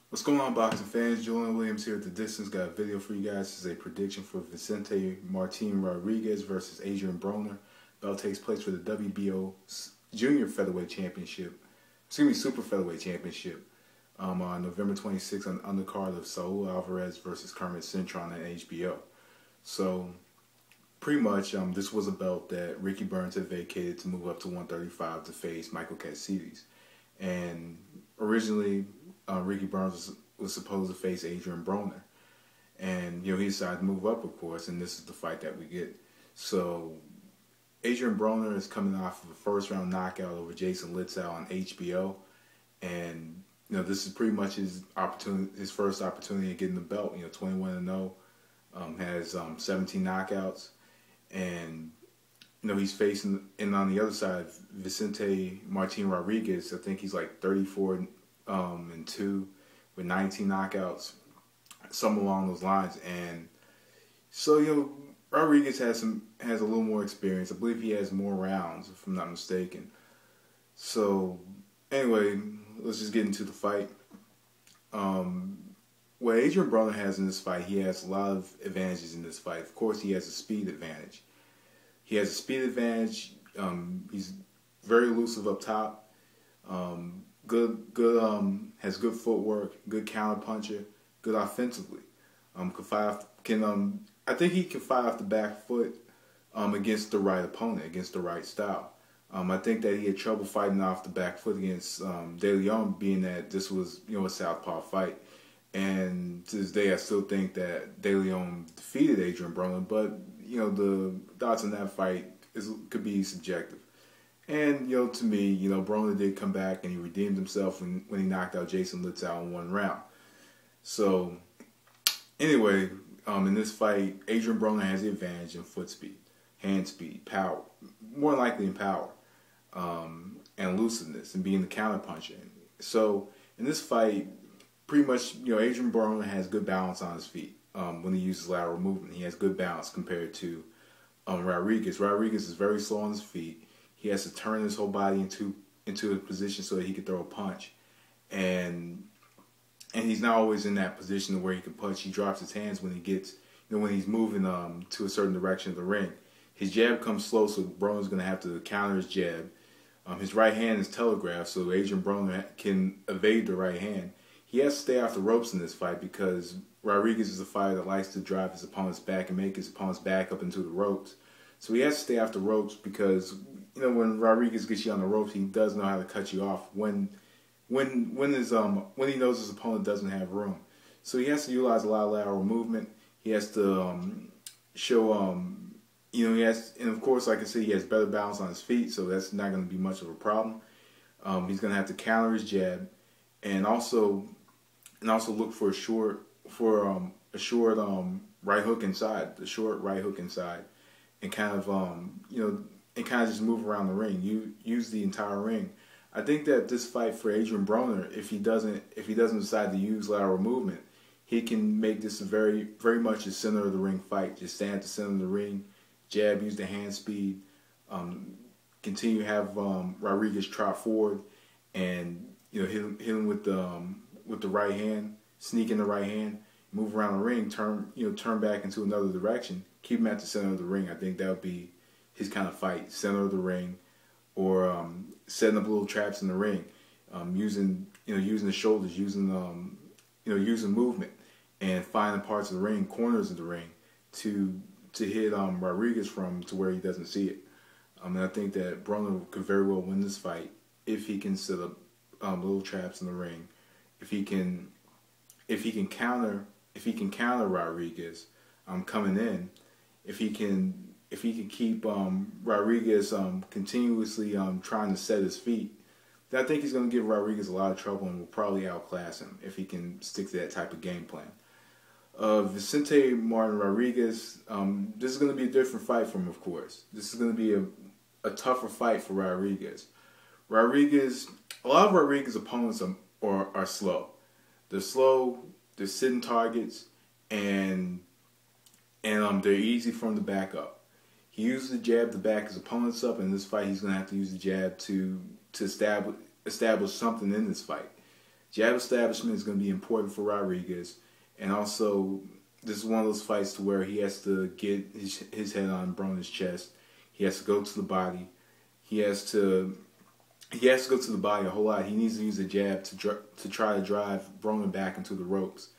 What's going on, boxing fans? Julian Williams here at the distance. Got a video for you guys. This is a prediction for Vicente Martin Rodriguez versus Adrian Broner. Bout takes place for the WBO Junior Featherweight Championship. Super Featherweight Championship. On November 26th on the undercard of Saul Alvarez versus Kermit Cintron at HBO. So, pretty much, this was a belt that Ricky Burns had vacated to move up to 135 to face Michael Caceres. And originally, Ricky Burns was supposed to face Adrian Broner. And, he decided to move up, of course, and this is the fight that we get. So, Adrian Broner is coming off of a first-round knockout over Jason Litzau on HBO. And, this is pretty much his first opportunity of getting the belt. 21-0, has 17 knockouts. And, he's facing, and on the other side, Vicente Martin Rodriguez. I think he's like 34-2 with 19 knockouts, something along those lines. And so, Rodriguez has a little more experience. I believe he has more rounds, if I'm not mistaken. So, anyway, let's just get into the fight. What Adrian Broner has in this fight, he has a lot of advantages in this fight. Of course, he has a speed advantage. He's very elusive up top. Has good footwork, good counter puncher, good offensively. I think he can fight off the back foot against the right opponent, against the right style. I think that he had trouble fighting off the back foot against De Leon, being that this was a southpaw fight. And to this day, I still think that De Leon defeated Adrian Broner, but the odds in that fight could be subjective. And to me, Broner did come back and he redeemed himself when he knocked out Jason Litzau in one round. So anyway, in this fight, Adrian Broner has the advantage in foot speed, hand speed, power, more likely in power, and elusiveness, and being the counter puncher. So in this fight, pretty much, Adrian Broner has good balance on his feet. When he uses lateral movement, he has good balance compared to Rodriguez. Rodriguez is very slow on his feet. He has to turn his whole body into a position so that he can throw a punch, and he's not always in that position where he can punch. He drops his hands when he gets, when he's moving to a certain direction of the ring. His jab comes slow, so Broner's going to have to counter his jab. His right hand is telegraphed, so Adrian Broner can evade the right hand. He has to stay off the ropes in this fight because Rodriguez is a fighter that likes to drive his opponent's back and make his opponent's back up into the ropes. So he has to stay off the ropes because, when Rodriguez gets you on the ropes, he does know how to cut you off when he knows his opponent doesn't have room. So he has to utilize a lot of lateral movement. He has to and of course, like I said, he has better balance on his feet, so that's not going to be much of a problem. He's going to have to counter his jab, and also look for a short right hook inside, and kind of just move around the ring. You use the entire ring. I think that this fight for Adrian Broner, if he doesn't decide to use lateral movement, he can make this a very, very much a center of the ring fight. Just stand at the center of the ring, jab, use the hand speed, continue to have Rodriguez trot forward, and hit him with the right hand, sneak in the right hand, move around the ring, turn back into another direction, keep him at the center of the ring. I think that would be his kind of fight, center of the ring, or setting up little traps in the ring, using the shoulders, using movement, and finding parts of the ring, corners of the ring, to hit Rodriguez from to where he doesn't see it. And I think that Broner could very well win this fight if he can set up little traps in the ring, if he can counter Rodriguez coming in, if he can keep Rodriguez continuously trying to set his feet, then I think he's going to give Rodriguez a lot of trouble and will probably outclass him if he can stick to that type of game plan. Vicente Martin Rodriguez, this is going to be a different fight for him, of course. This is going to be a tougher fight for Rodriguez. A lot of Rodriguez's opponents are slow. They're slow, they're sitting targets, and they're easy for him to back up. He uses the jab to back his opponents up, and in this fight he's going to have to use the jab to establish something in this fight. Jab establishment is going to be important for Rodriguez, and also this is one of those fights to where he has to get his head on Broner's chest. He has to go to the body. He has to go to the body a whole lot. He needs to use a jab to try to drive Broner back into the ropes,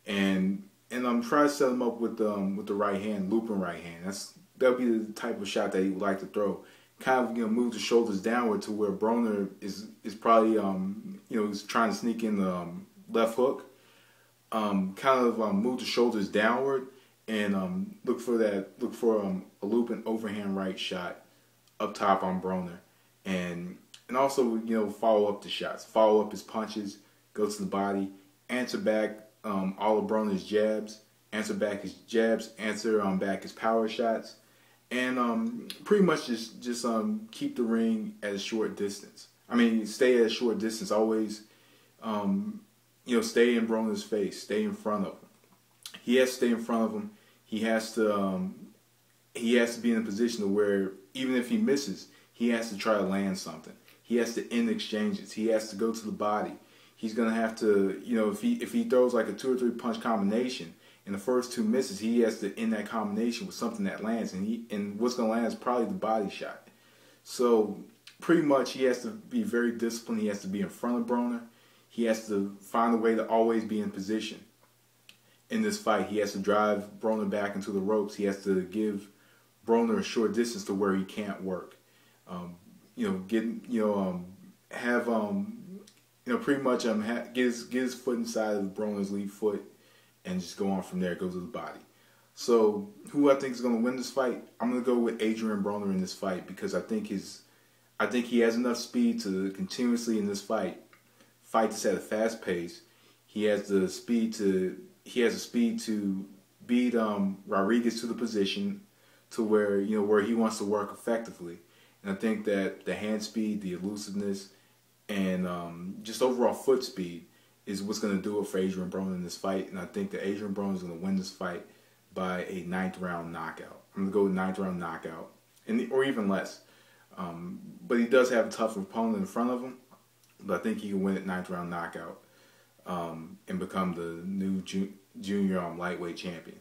and I'm trying to set him up with the right hand, looping right hand. That'll be the type of shot that he would like to throw. Kind of move the shoulders downward to where Broner is probably he's trying to sneak in the left hook. Move the shoulders downward and look for a looping overhand right shot up top on Broner, and also follow up the shots, follow up his punches, go to the body, answer back all of Broner's jabs, answer back his jabs, answer back his power shots, and pretty much just keep the ring at a short distance. I mean, stay at a short distance. Always, stay in Broner's face, stay in front of him. He has to stay in front of him. He has to be in a position to where even if he misses, he has to try to land something. He has to end exchanges. He has to go to the body. He's gonna have to, if he throws like a 2 or 3 punch combination and the first 2 misses, he has to end that combination with something that lands, and what's gonna land is probably the body shot. So pretty much he has to be very disciplined. He has to be in front of Broner. He has to find a way to always be in position in this fight. He has to drive Broner back into the ropes. He has to give Broner a short distance to where he can't work. Pretty much get his foot inside of Broner's lead foot and just go on from there. Go to the body. So who I think is going to win this fight? I'm going to go with Adrian Broner in this fight because I think he has enough speed to continuously in this fight this at a fast pace. He has the speed to beat Rodriguez to the position to where he wants to work effectively. And I think that the hand speed, the elusiveness, and just overall foot speed is what's going to do it for Adrian Broner in this fight. And I think that Adrian Broner is going to win this fight by a 9th round knockout. I'm going to go with 9th round knockout, or even less. But he does have a tough opponent in front of him. But I think he can win at 9th round knockout and become the new junior lightweight champion.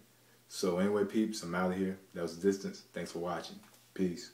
So anyway, peeps, I'm out of here. That was The Distance. Thanks for watching. Peace.